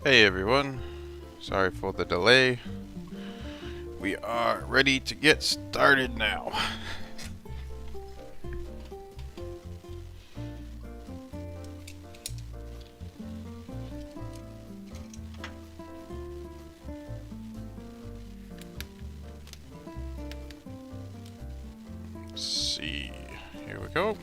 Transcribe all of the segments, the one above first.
Hey everyone, sorry for the delay. We are ready to get started now. Let's see, here we go.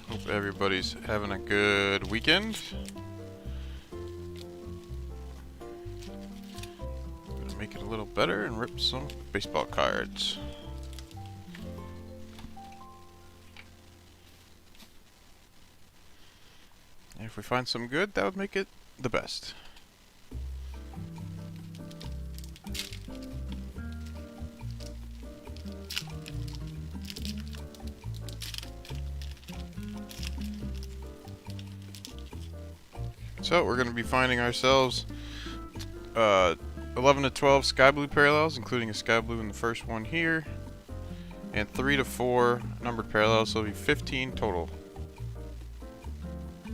Hope everybody's having a good weekend. Gonna make it a little better and rip some baseball cards. And if we find some good, that would make it the best. So we're going to be finding ourselves 11 to 12 sky blue parallels, including a sky blue in the first one here, and 3 to 4 numbered parallels, so it'll be 15 total.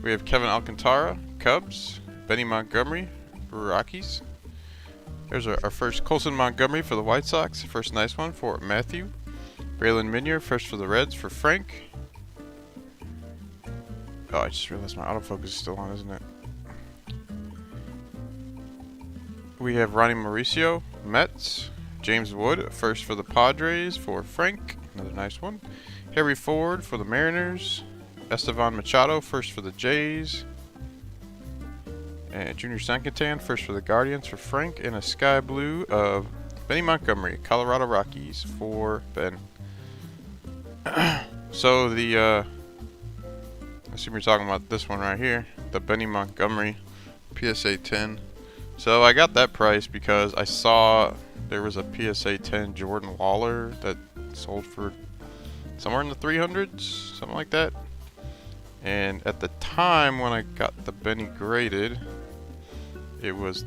We have Kevin Alcantara, Cubs, Benny Montgomery, Rockies. There's our first Colson Montgomery for the White Sox, first nice one for Matthew. Braylon Minier, first for the Reds for Frank. Oh, I just realized my autofocus is still on, isn't it? We have Ronnie Mauricio, Mets. James Wood, first for the Padres for Frank. Another nice one. Harry Ford for the Mariners. Estevan Machado, first for the Jays. And Junior Sankitan, first for the Guardians for Frank. And a sky blue of Benny Montgomery, Colorado Rockies for Ben. So the, I assume you're talking about this one right here. The Benny Montgomery PSA 10. So I got that price because I saw there was a PSA 10 Jordan Lawler that sold for somewhere in the 300s, something like that. And at the time when I got the Benny graded, it was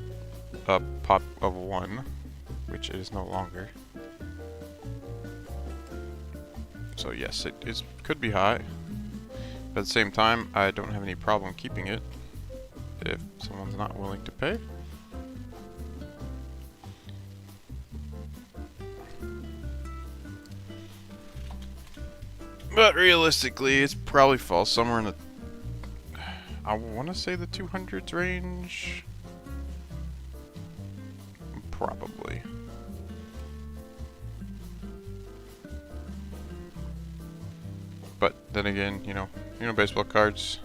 a pop of 1, which it is no longer. So yes, it could be high. But at the same time, I don't have any problem keeping it if someone's not willing to pay. But realistically, it's probably falls somewhere in the, I want to say the 200s range. Probably. But then again, you know baseball cards,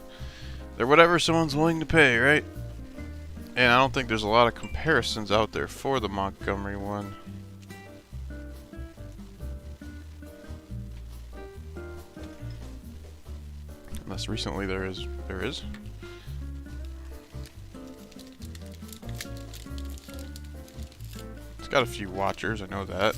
they're whatever someone's willing to pay, right? And I don't think there's a lot of comparisons out there for the Montgomery one. Unless recently there is. It's got a few watchers, I know that.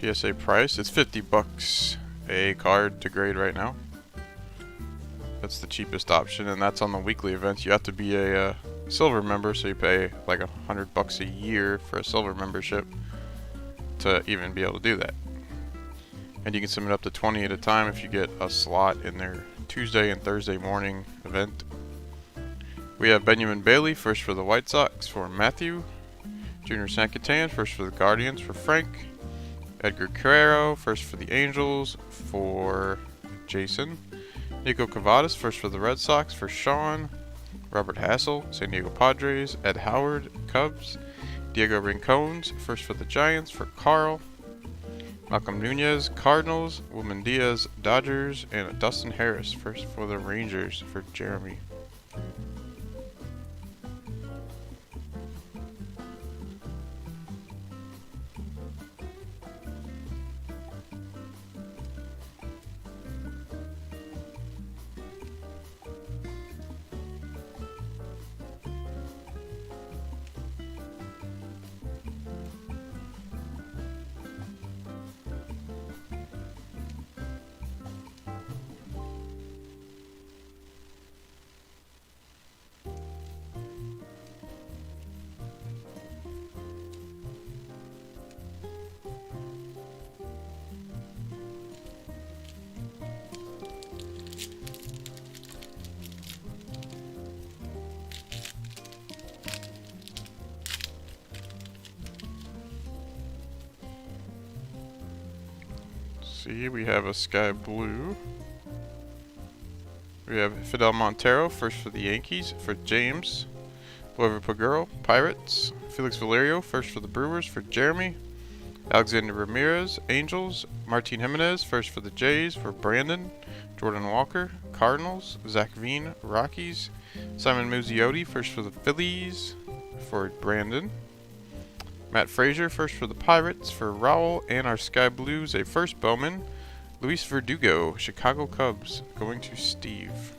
PSA price, it's $50 a card to grade right now. That's the cheapest option, and that's on the weekly events. You have to be a silver member, so you pay like $100 a year for a silver membership to even be able to do that. And you can submit up to 20 at a time if you get a slot in their Tuesday and Thursday morning event. We have Benjamin Bailey, first for the White Sox for Matthew. Junior Sankitan, first for the Guardians for Frank. Edgar Carrero, first for the Angels for Jason. Nico Cavadas, first for the Red Sox for Sean. Robert Hassel, San Diego Padres. Ed Howard, Cubs. Diego Rincones, first for the Giants for Carl. Malcolm Nunez, Cardinals. Wilman Diaz, Dodgers. And Dustin Harris, first for the Rangers for Jeremy. see, we have a sky blue. We have Fidel Montero, first for the Yankees, for James. Glover Paguro, Pirates. Felix Valerio, first for the Brewers, for Jeremy. Alexander Ramirez, Angels. Martin Jimenez, first for the Jays, for Brandon. Jordan Walker, Cardinals. Zach Veen, Rockies. Simon Muzziotti, first for the Phillies, for Brandon. Matt Frazier, first for the Pirates, for Raul. And our Sky Blues, a first Bowman. Luis Verdugo, Chicago Cubs, going to Steve.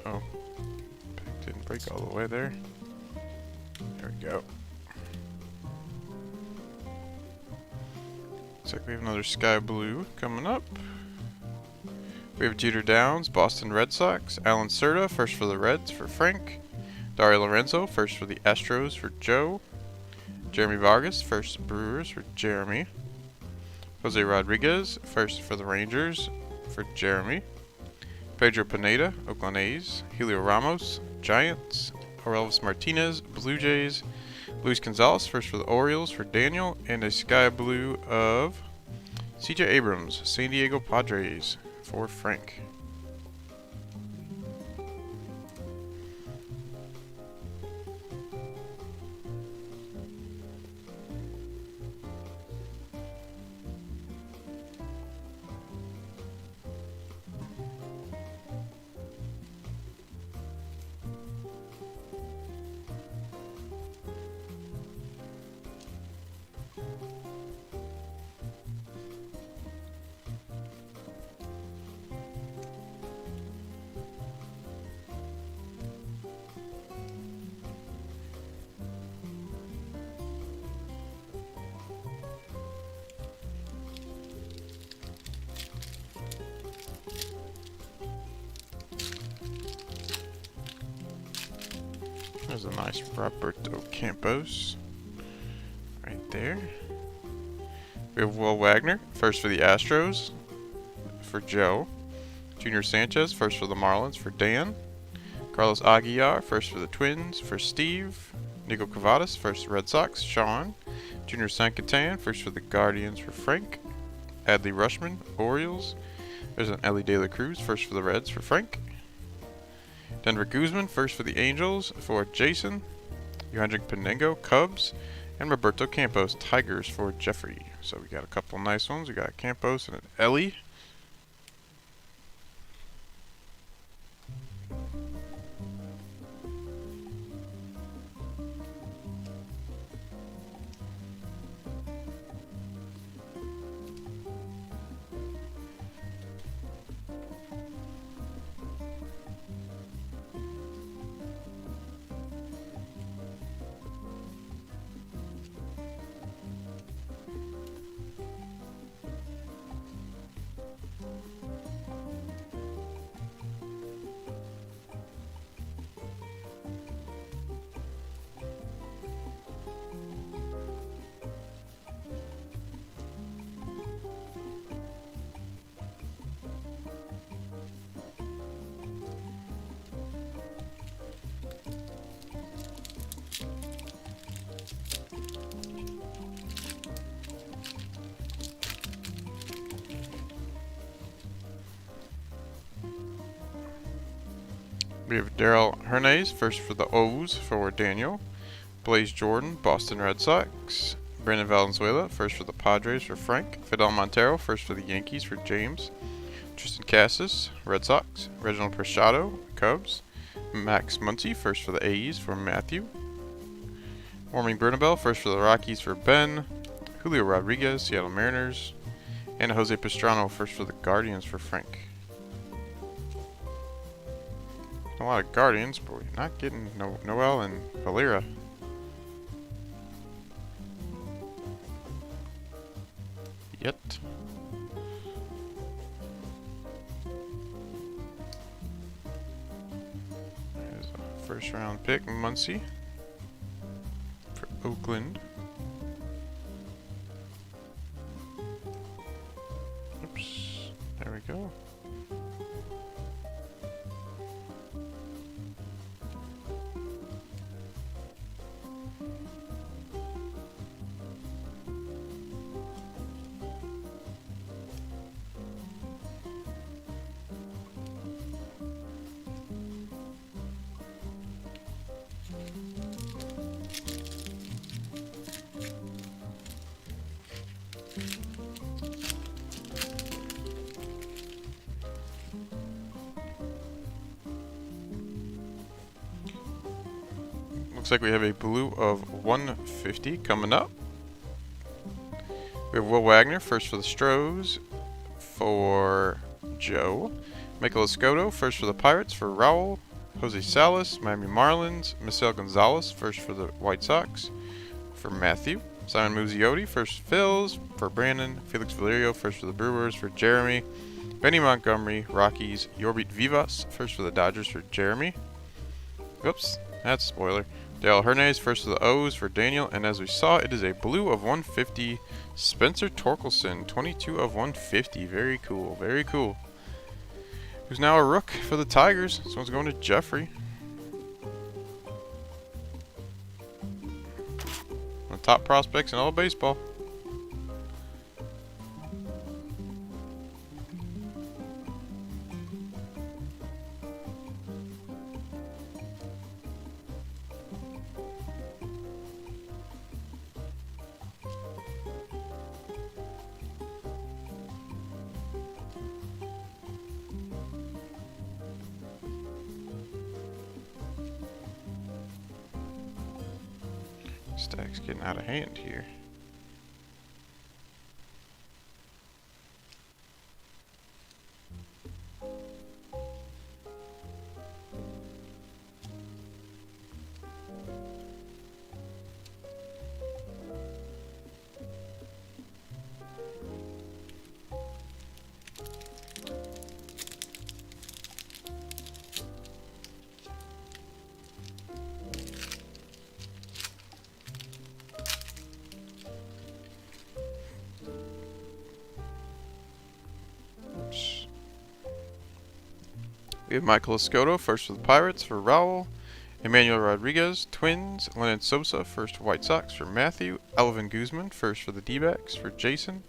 Uh-oh. Pack didn't break all the way there. There we go. Looks like we have another sky blue coming up. We have Jeter Downs, Boston Red Sox. Alan Cerda, first for the Reds, for Frank. Dario Lorenzo, first for the Astros, for Joe. Jeremy Vargas, first Brewers, for Jeremy. Jose Rodriguez, first for the Rangers, for Jeremy. Pedro Pineda, Oakland A's. Helio Ramos, Giants. Orelvis Martinez, Blue Jays. Luis Gonzalez, first for the Orioles, for Daniel. And a sky blue of CJ Abrams, San Diego Padres, for Frank. There's a nice Roberto Campos right there. We have Will Wagner, first for the Astros, for Joe. Junior Sanchez, first for the Marlins, for Dan. Carlos Aguilar, first for the Twins, for Steve. Nico Cavadas, first Red Sox, Sean. Junior Sancatan, first for the Guardians, for Frank. Adley Rushman, Orioles. There's an Ellie De La Cruz, first for the Reds, for Frank. Denver Guzman, first for the Angels, for Jason. Yohandrick Pinengo, Cubs. And Roberto Campos, Tigers, for Jeffrey. So we got a couple nice ones. We got Campos and an Ellie. We have Darrell Hernandez, first for the O's, for Daniel. Blaze Jordan, Boston Red Sox. Brandon Valenzuela, first for the Padres, for Frank. Fidel Montero, first for the Yankees, for James. Tristan Cassis, Red Sox. Reginald Preciado, Cubs. Max Muncy, first for the A's for Matthew. Warming Bernabel, first for the Rockies for Ben. Julio Rodriguez, Seattle Mariners. And Jose Pastrano, first for the Guardians for Frank. A lot of Guardians, but we're not getting Noel and Valera. Yet. There's a first round pick, Muncy for Oakland. Oops, there we go. Looks like we have a blue of 150 coming up. We have Will Wagner, first for the Stros for Joe. Michael Escoto, first for the Pirates for Raul. Jose Salas, Miami Marlins. Misael Gonzalez, first for the White Sox for Matthew. Simon Muzziotti, first for Phils for Brandon. Felix Valerio, first for the Brewers for Jeremy. Benny Montgomery, Rockies. Yorbit Vivas, first for the Dodgers for Jeremy. Oops, that's a spoiler. Dale Hernandez, first for the O's for Daniel. And as we saw, it is a blue of 150. Spencer Torkelson, 22 of 150. Very cool, very cool. Who's now a rook for the Tigers. This one's going to Jeffrey. The top prospects in all of baseball. Stack's getting out of hand here. We have Michael Escoto, first for the Pirates for Raul. Emmanuel Rodriguez, Twins. Lennon Sosa, first for White Sox for Matthew. Elvin Guzman, first for the D-backs for Jason.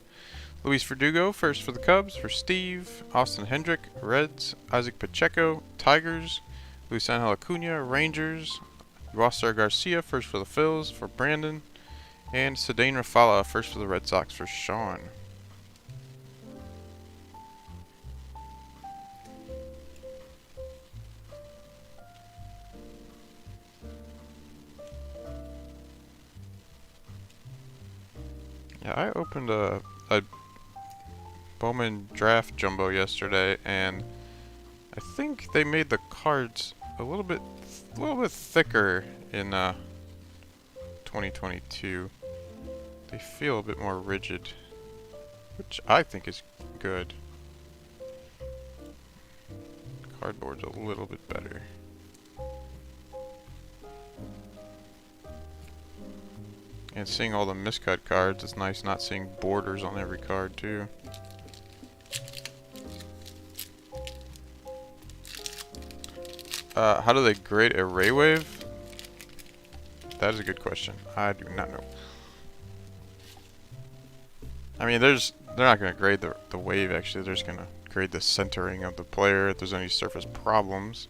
Luis Verdugo, first for the Cubs for Steve. Austin Hendrick, Reds. Isaac Pacheco, Tigers. Luis Angel Acuna, Rangers. Roster Garcia, first for the Phils for Brandon. And Cedane Rafala, first for the Red Sox for Sean. Yeah, I opened a Bowman draft jumbo yesterday, and I think they made the cards a little bit thicker in 2022. They feel a bit more rigid, which I think is good. Cardboard's a little bit better. And seeing all the miscut cards, it's nice not seeing borders on every card too. How do they grade a ray wave? That is a good question. I do not know. I mean, they're not going to grade the wave actually. They're just going to grade the centering of the player if there's any surface problems.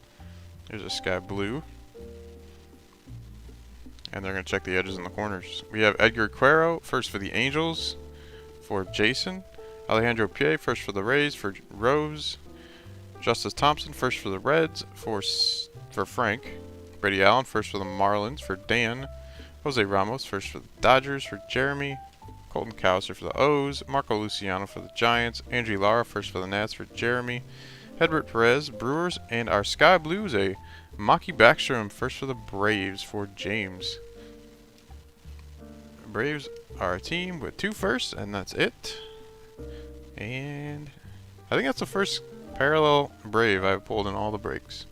There's a sky blue. And they're going to check the edges and the corners. We have Edgar Quero, first for the Angels, for Jason. Alejandro Pie, first for the Rays for Rose. Justice Thompson, first for the Reds for Frank. Brady Allen, first for the Marlins for Dan. Jose Ramos, first for the Dodgers for Jeremy. Colton Cowser for the O's. Marco Luciano for the Giants. Andrew Lara, first for the Nats for Jeremy. Hedbert Perez, Brewers. And our Sky Blues, a Maki Backstrom, first for the Braves for James. Braves are a team with 2 firsts, and that's it. And I think that's the first parallel Brave I've pulled in all the breaks.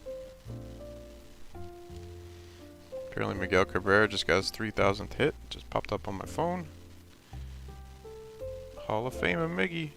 Apparently Miguel Cabrera just got his 3,000th hit. Just popped up on my phone. Hall of Fame of Miggy.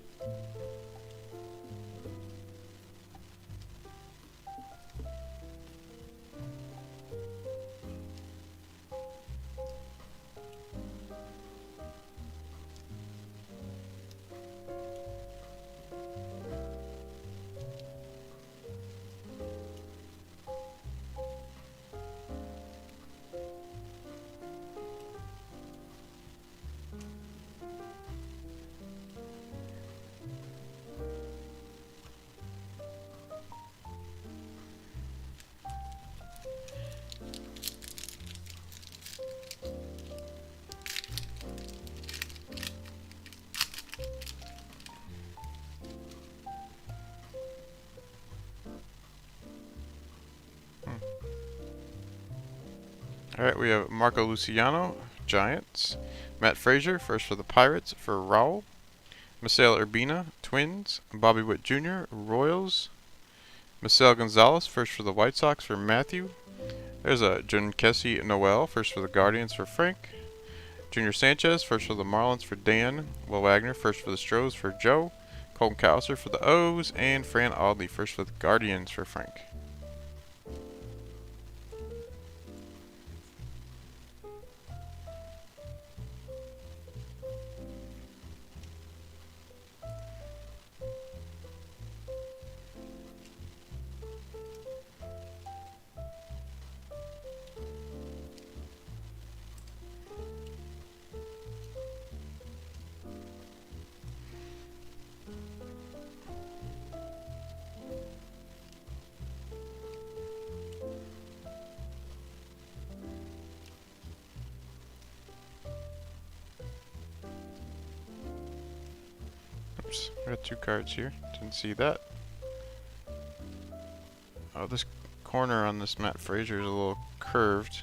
Alright, we have Marco Luciano, Giants. Matt Frazier, first for the Pirates for Raul. Misael Urbina, Twins. Bobby Witt Jr., Royals. Misael Gonzalez, first for the White Sox for Matthew. There's a Junkesi Noel, first for the Guardians for Frank. Junior Sanchez, first for the Marlins for Dan. Will Wagner, first for the Stros for Joe. Colton Cowser for the O's. And Fran Audley, first for the Guardians for Frank. Oops, we got 2 cards here. Didn't see that. Oh, this corner on this Matt Frazier is a little curved.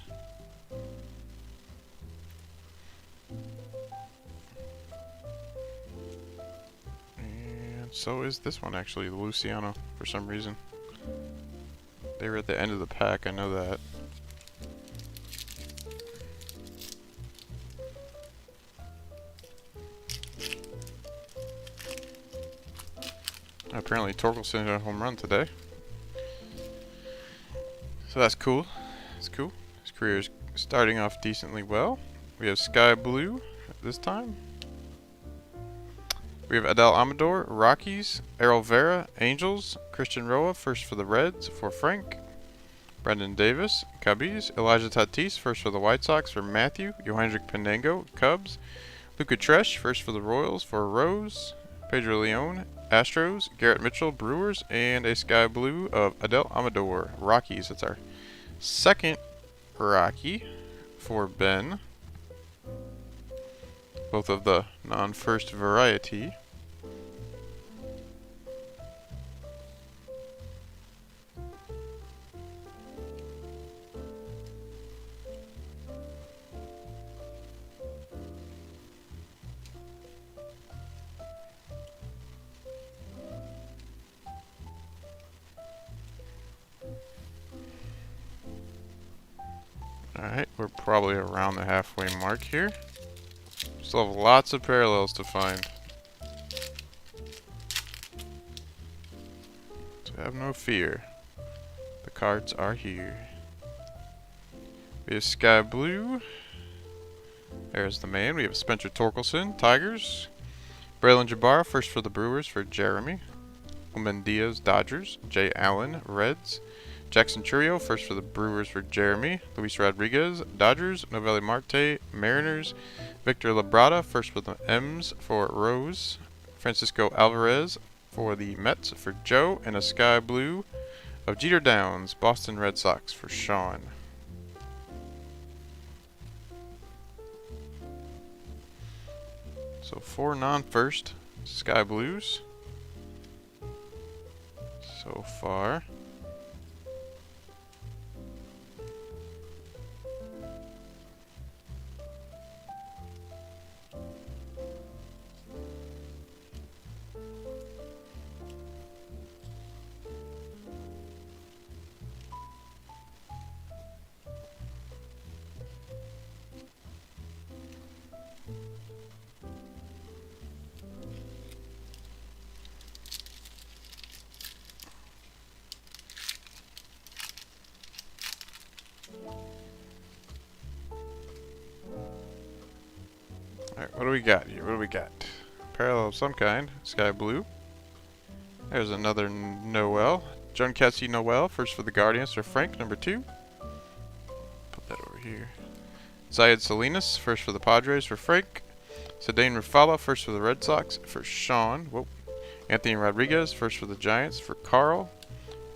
And so is this one actually, the Luciano, for some reason. They were at the end of the pack, I know that. Apparently Torkelson hit a home run today. So that's cool. That's cool. His career is starting off decently well. We have Sky Blue this time. We have Adel Amador, Rockies. Errol Vera, Angels. Christian Roa, first for the Reds for Frank. Brendan Davis, Cubbies. Elijah Tatis, first for the White Sox for Matthew. Yohandrick Pinango, Cubs. Luca Tresh, first for the Royals for Rose. Pedro Leon, Astros. Garrett Mitchell, Brewers. And a Sky Blue of Adel Amador, Rockies. That's our second Rocky for Ben. Both of the non-first variety. Alright, we're probably around the halfway mark here. Still have lots of parallels to find. So have no fear. The cards are here. We have Sky Blue. There's the man. We have Spencer Torkelson, Tigers. Braylon Jabbar, first for the Brewers for Jeremy. Uman Diaz, Dodgers. Jay Allen, Reds. Jackson Churio, first for the Brewers for Jeremy. Luis Rodriguez, Dodgers. Novelli Marte, Mariners. Victor Labrada, first for the M's for Rose. Francisco Alvarez for the Mets for Joe, and a sky blue of Jeter Downs, Boston Red Sox for Sean. So 4 non-first sky blues so far. Alright, what do we got here? What do we got? Parallel of some kind. Sky blue. There's another Noel. John Cassie Noel, first for the Guardians for Frank, number 2. Put that over here. Zayed Salinas, first for the Padres for Frank. Cedane Rufala, first for the Red Sox for Sean. Whoa. Anthony Rodriguez, first for the Giants for Carl.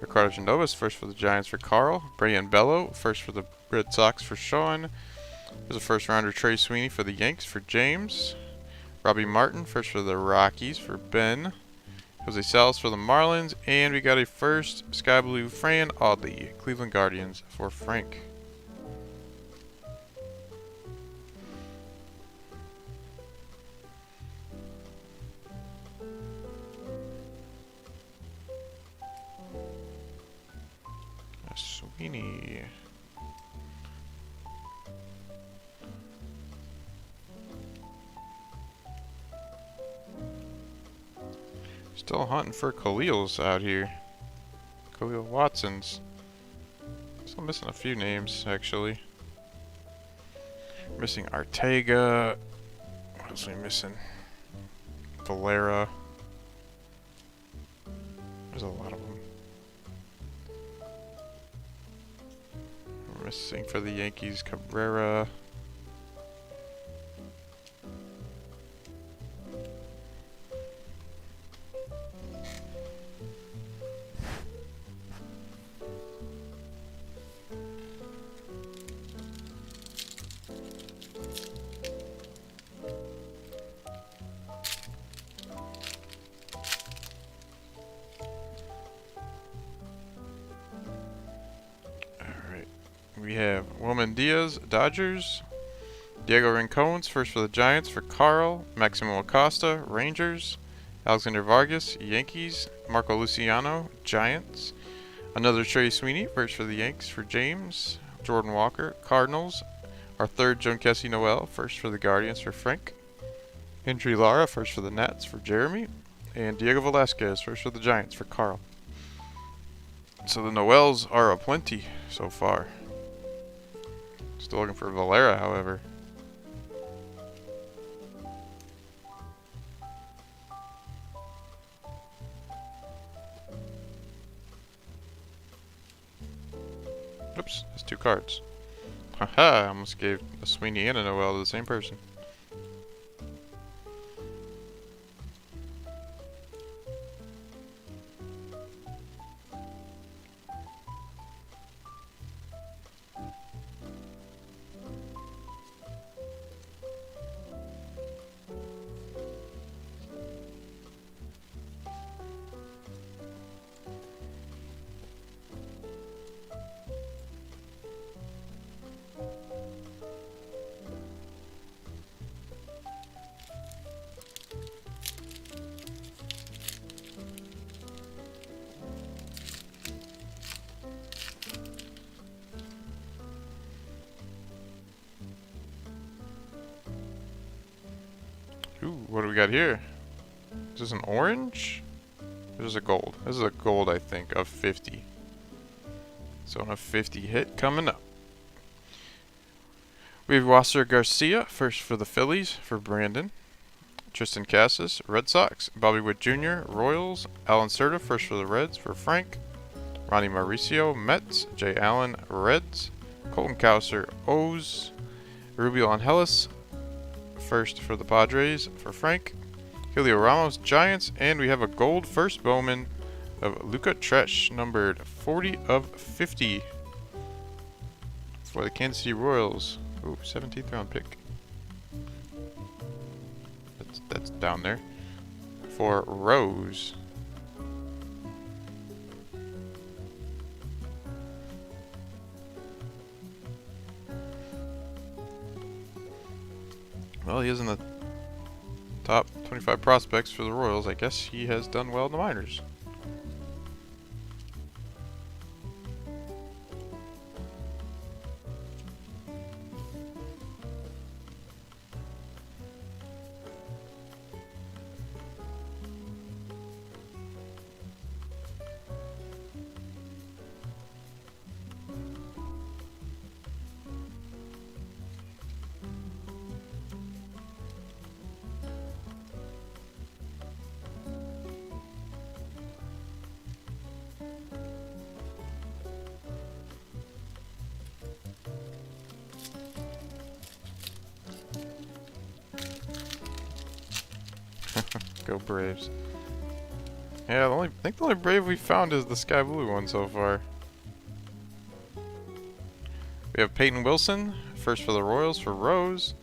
Ricardo Genovas, first for the Giants for Carl. Brian Bello, first for the Red Sox for Sean. There's a first rounder, Trey Sweeney for the Yanks for James. Robbie Martin, first for the Rockies for Ben. Jose Salas for the Marlins. And we got a first sky blue Fran Audley, Cleveland Guardians for Frank. Sweeney. Still hunting for Khalils out here. Khalil Watsons. Still missing a few names, actually. Missing Artega. What else are we missing? Valera. There's a lot of them. We're missing for the Yankees, Cabrera. We have Wilman Diaz, Dodgers. Diego Rincones, first for the Giants for Carl. Maximo Acosta, Rangers. Alexander Vargas, Yankees. Marco Luciano, Giants. Another Trey Sweeney, first for the Yanks for James. Jordan Walker, Cardinals. Our third Joan Cassie Noel, first for the Guardians for Frank. Hendry Lara, first for the Nats for Jeremy. And Diego Velasquez, first for the Giants for Carl. So the Noels are aplenty so far. Still looking for Valera, however. Oops, that's 2 cards. Haha, I almost gave a Sweeney and a Noel to the same person. Ooh, what do we got here? Is this an orange? This is a gold. This is a gold, I think, of 50. So on a 50 hit coming up. We have Wasser Garcia, first for the Phillies, for Brandon. Tristan Cassis, Red Sox. Bobby Witt Jr., Royals. Alan Cerda, first for the Reds, for Frank. Ronnie Mauricio, Mets. Jay Allen, Reds. Colton Cowser, O's. Rubio Angeles, first for the Padres, for Frank. Julio Ramos, Giants, and we have a gold first Bowman of Luka Tresh, numbered 40 of 50 for the Kansas City Royals. Ooh, 17th round pick. That's down there. For Rose. Well, he is in the top 25 prospects for the Royals. I guess he has done well in the minors. Go Braves. Yeah, I think the only Brave we found is the sky blue one so far. We have Peyton Wilson, first for the Royals for Rose.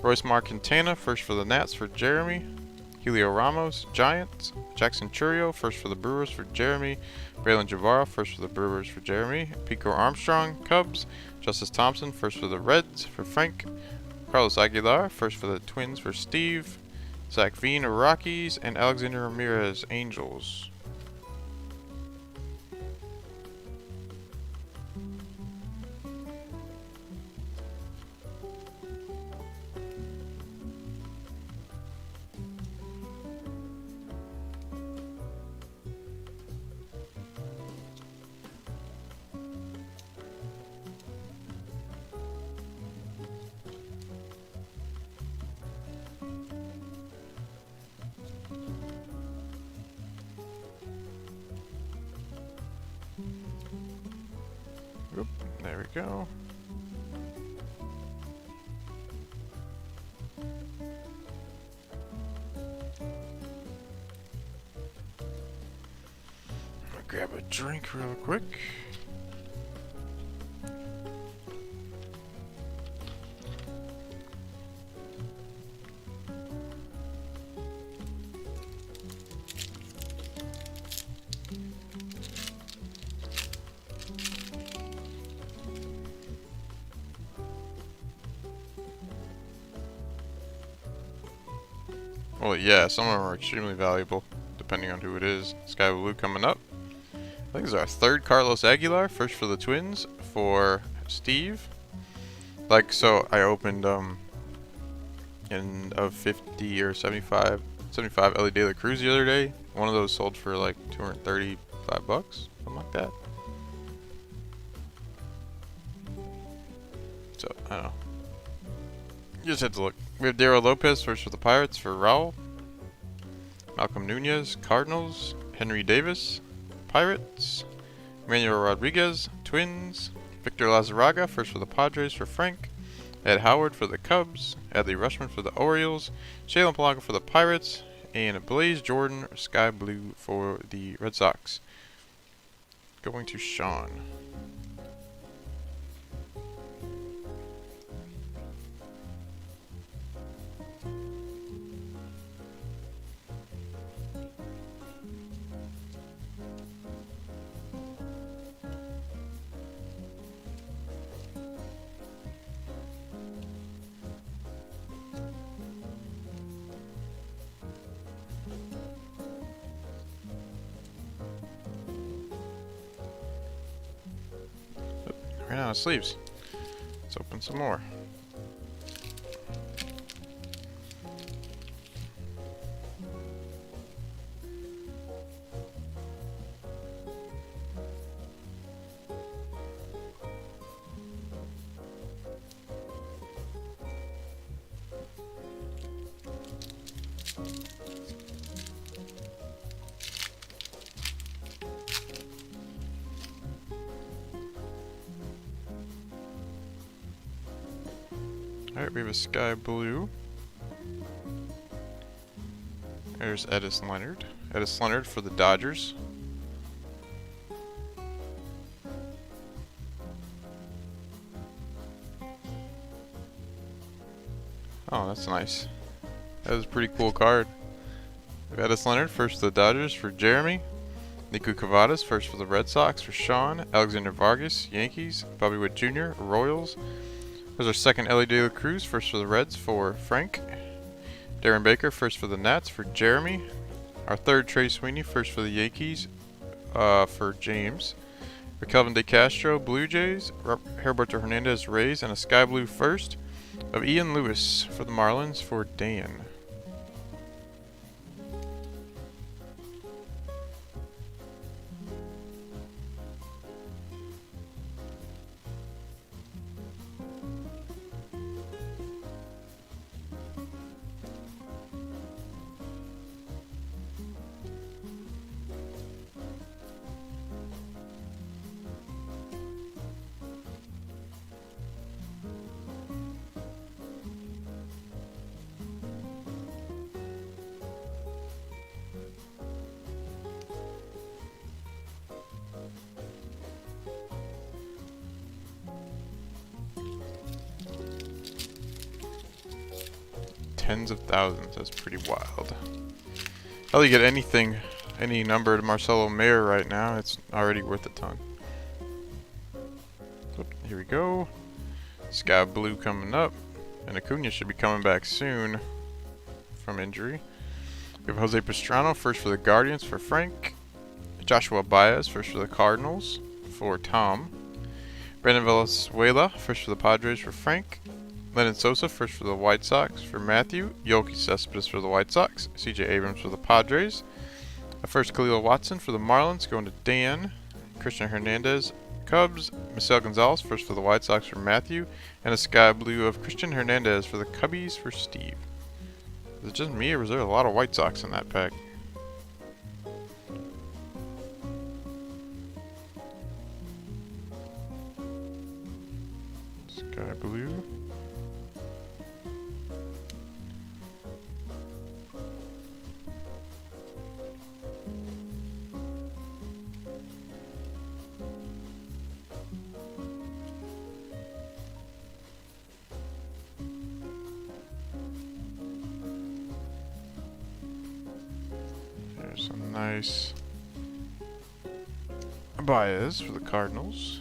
Royce Marquintana, first for the Nats for Jeremy. Julio Ramos, Giants. Jackson Churio, first for the Brewers for Jeremy. Braylon Javara, first for the Brewers for Jeremy. Pico Armstrong, Cubs. Justice Thompson, first for the Reds for Frank. Carlos Aguilar, first for the Twins for Steve. Zach Veen, Rockies, and Alexander Ramirez, Angels. Oop, there we go. I'll grab a drink real quick. Well, yeah, some of them are extremely valuable, depending on who it is. Sky Blue coming up. I think this is our third Carlos Aguilar, first for the Twins, for Steve. Like, so I opened, in of 50 or 75 Ellie De La Cruz the other day. One of those sold for like 235 bucks, something like that. So, I don't know. You just had to look. We have Daryl Lopez, first for the Pirates, for Raul. Malcolm Nunez, Cardinals. Henry Davis, Pirates. Emmanuel Rodriguez, Twins. Victor Lazaraga, first for the Padres, for Frank. Ed Howard for the Cubs. Adley Rushman for the Orioles. Shalen Polanco for the Pirates. And Blaze Jordan, Sky Blue, for the Red Sox. Going to Sean. Ran out of sleeves. Let's open some more. Alright, we have a Sky Blue. There's Edis Leonard. Edis Leonard for the Dodgers. Oh, that's nice. That was a pretty cool card. Edis Leonard, first for the Dodgers for Jeremy. Niku Cavadas, first for the Red Sox for Sean. Alexander Vargas, Yankees. Bobby Witt Jr., Royals. There's our second Ellie De La Cruz, first for the Reds for Frank. Darren Baker, first for the Nats for Jeremy. Our third Trey Sweeney, first for the Yankees for James. For Kelvin De Castro, Blue Jays. Herberto Hernandez, Rays. And a Sky Blue first of Ian Lewis for the Marlins for Dan. Tens of thousands, that's pretty wild. Hell, you get anything, any number to Marcelo Mayer right now, it's already worth a ton. Here we go. Sky Blue coming up. And Acuna should be coming back soon from injury. We have Jose Pastrana, first for the Guardians for Frank. Joshua Baez, first for the Cardinals for Tom. Brandon Valenzuela, first for the Padres for Frank. Lennon Sosa, first for the White Sox for Matthew. Yoki Cespedes for the White Sox. CJ Abrams for the Padres. A first Khalil Watson for the Marlins going to Dan. Christian Hernandez, Cubs. Michelle Gonzalez, first for the White Sox for Matthew. And a Sky Blue of Christian Hernandez for the Cubbies for Steve. Is it just me or was there a lot of White Sox in that pack? Sky Blue. There's some nice Baez for the Cardinals.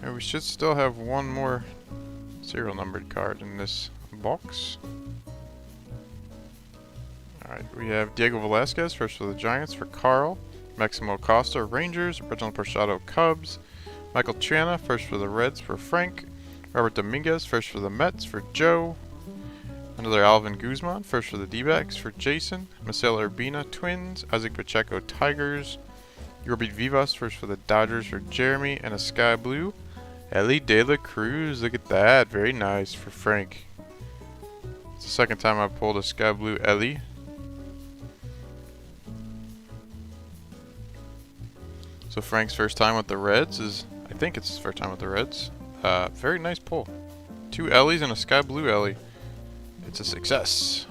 And we should still have one more serial numbered card in this box. Alright, we have Diego Velasquez, first for the Giants for Carl. Maximo Costa, Rangers. Reginald Preciado, Cubs. Michael Triana, first for the Reds for Frank. Robert Dominguez, first for the Mets for Joe. Another Alvin Guzman, first for the D-backs for Jason. Marcelo Urbina, Twins. Isaac Pacheco, Tigers. Yorby Vivas, first for the Dodgers for Jeremy. And a Sky Blue. Ellie De La Cruz, look at that. Very nice for Frank. It's the second time I've pulled a Sky Blue Ellie. So Frank's first time with the Reds is, I think it's his first time with the Reds. Very nice pull. 2 Ellies and a Sky Blue Ellie. It's a success.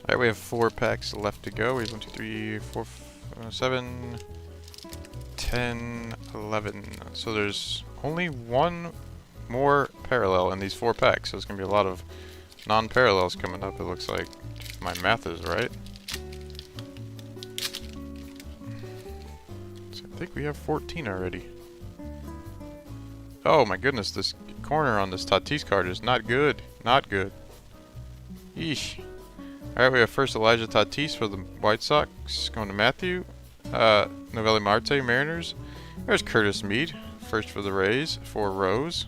Alright, we have 4 packs left to go. We have 1, 2, 3, 4, 7, 10, 11. So there's only one more parallel in these 4 packs. So there's going to be a lot of non-parallels coming up, it looks like. If my math is right. So I think we have 14 already. Oh my goodness, this corner on this Tatis card is not good. Not good. Yeesh. Alright, we have first Elijah Tatis for the White Sox. Going to Matthew. Novelli Marte, Mariners. There's Curtis Mead. First for the Rays. For Rose.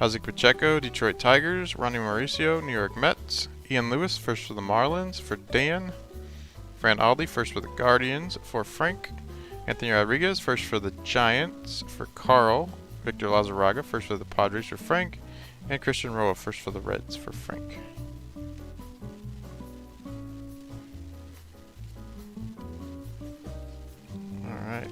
Isaac Pacheco, Detroit Tigers. Ronnie Mauricio, New York Mets. Ian Lewis, first for the Marlins. For Dan. Fran Aldi, first for the Guardians. For Frank. Anthony Rodriguez, first for the Giants. For Carl. Victor Lazaraga, first for the Padres. For Frank. And Christian Roa, first for the Reds. For Frank. Alright.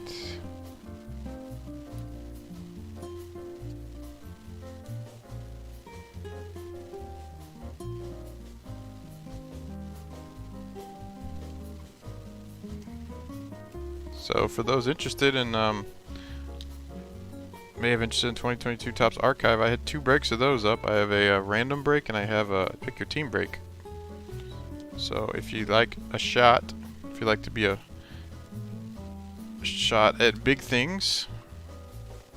So for those interested in may have interested in 2022 Topps Archive, I had 2 breaks of those up. I have a random break and I have a pick your team break. So if you like a shot, if you like to be a shot at big things,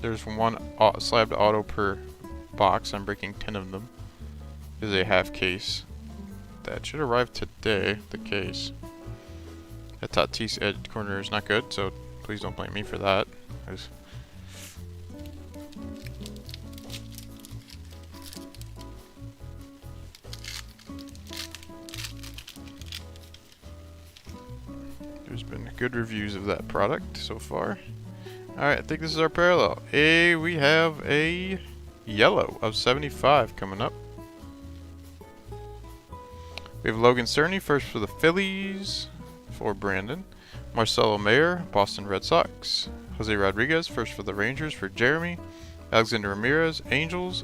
there's 1 slabbed auto per box. I'm breaking 10 of them. Is a half case. That should arrive today, the case. That Tatis edge corner is not good, so please don't blame me for that. There's been good reviews of that product so far. Alright, I think this is our parallel. We have a yellow of 75 coming up. We have Logan Cerny first for the Phillies. For Brandon. Marcelo Mayer, Boston Red Sox. Jose Rodriguez, first for the Rangers. For Jeremy. Alexander Ramirez, Angels.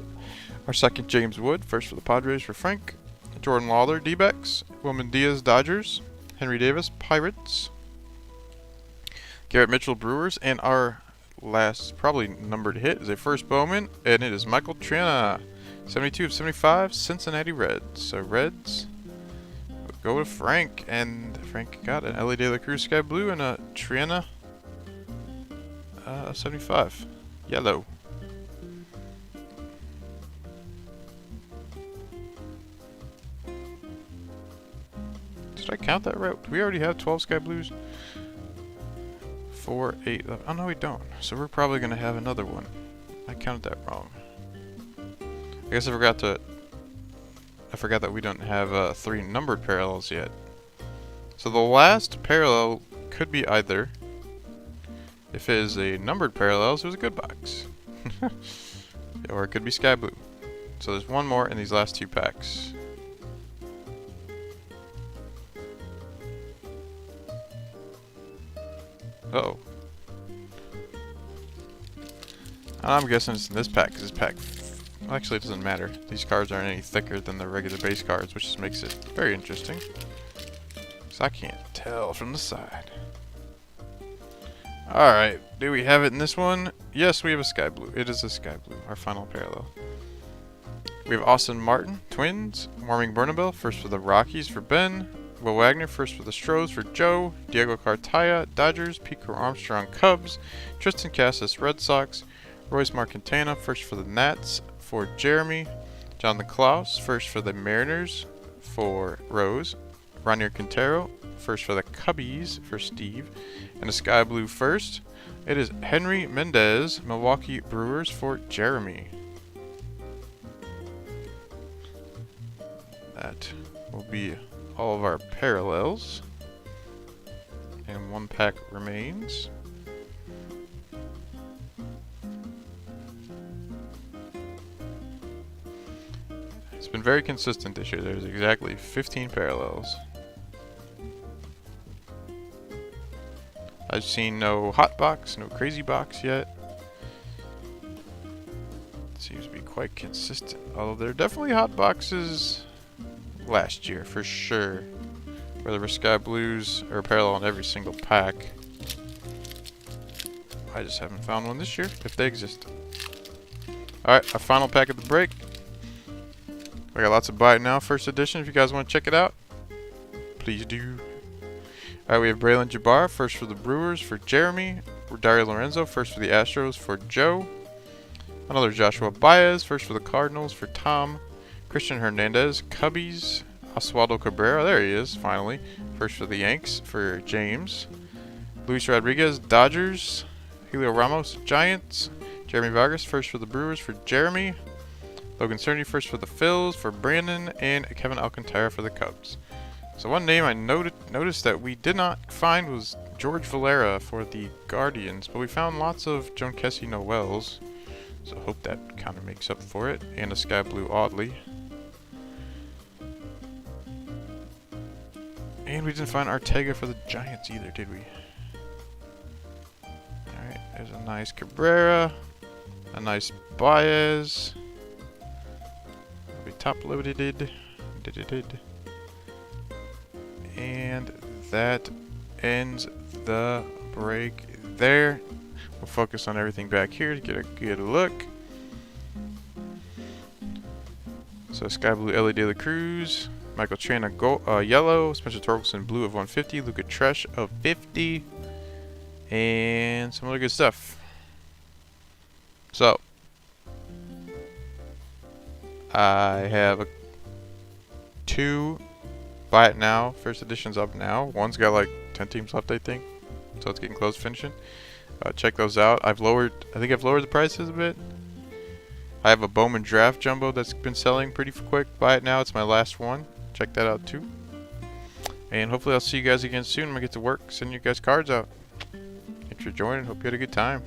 Our second, James Wood, first for the Padres. For Frank. Jordan Lawler, D-backs. Wilman Diaz, Dodgers. Henry Davis, Pirates. Garrett Mitchell, Brewers. And our last, probably numbered hit is a first Bowman. And it is Michael Triana. 72 of 75, Cincinnati Reds. So Reds. Go to Frank, and Frank got an LA De La Cruz Sky Blue and a Triana 75. Yellow. Did I count that right? Do we already have 12 Sky Blues? 4, 8. Oh, no, we don't. So we're probably going to have another one. I counted that wrong. I guess I forgot that we don't have 3 numbered parallels yet. So the last parallel could be either, if it is a numbered parallel, so it was a good box. Or it could be Sky Blue. So there's one more in these last 2 packs. Uh-oh. I'm guessing it's in this pack, because this pack... Actually, it doesn't matter. These cards aren't any thicker than the regular base cards, which just makes it very interesting. So I can't tell from the side. Alright, do we have it in this one? Yes, we have a Sky Blue. It is a Sky Blue, our final parallel. We have Austin Martin, Twins. Warming Bernabel, first for the Rockies for Ben. Will Wagner, first for the Stros for Joe. Diego Cartaya, Dodgers. Pico Armstrong, Cubs. Tristan Casas, Red Sox. Royce Marquintana, first for the Nats. For Jeremy. Jonathan Klaus, first for the Mariners. For Rose. Ronier Quintero, first for the Cubbies. For Steve. And a Sky Blue first. It is Henry Mendez, Milwaukee Brewers for Jeremy. That will be all of our parallels. And 1 pack remains. It's been very consistent this year. There's exactly 15 parallels. I've seen no hot box, no crazy box yet. It seems to be quite consistent. Although there are definitely hot boxes last year, for sure. Where there were Sky Blues or parallel in every single pack. I just haven't found one this year, if they exist. Alright, our final pack of the break. We got lots of Buy It Now first edition. If you guys want to check it out, please do. Alright, we have Braylon Jabbar, first for the Brewers for Jeremy. Dario Lorenzo, first for the Astros for Joe. Another Joshua Baez, first for the Cardinals for Tom. Christian Hernandez, Cubbies. Oswaldo Cabrera, there he is, finally. First for the Yanks for James. Luis Rodriguez, Dodgers. Julio Ramos, Giants. Jeremy Vargas, first for the Brewers for Jeremy. Logan Cerny, first for the Phils for Brandon. And Kevin Alcantara for the Cubs. So one name I noticed that we did not find was George Valera for the Guardians. But we found lots of Joan Kessie Noels. So hope that kind of makes up for it. And a Sky Blue Audley. And we didn't find Ortega for the Giants either, did we? Alright, there's a nice Cabrera. A nice Baez. It'll be top loaded. And that ends the break there. We'll focus on everything back here to get a good look. So Sky Blue Ellie De La Cruz. Michael Trana yellow, Spencer Torkelson blue of 150, Luca Tresh of 50, and some other good stuff. So I have two buy it now. First edition's up now. One's got like 10 teams left, I think, so it's getting close to finishing. Check those out. I think I've lowered the prices a bit. I have a Bowman Draft Jumbo that's been selling pretty quick. Buy it now. It's my last one. Check that out too. And hopefully I'll see you guys again soon when I get to work. Send you guys cards out. Thanks for joining. Hope you had a good time.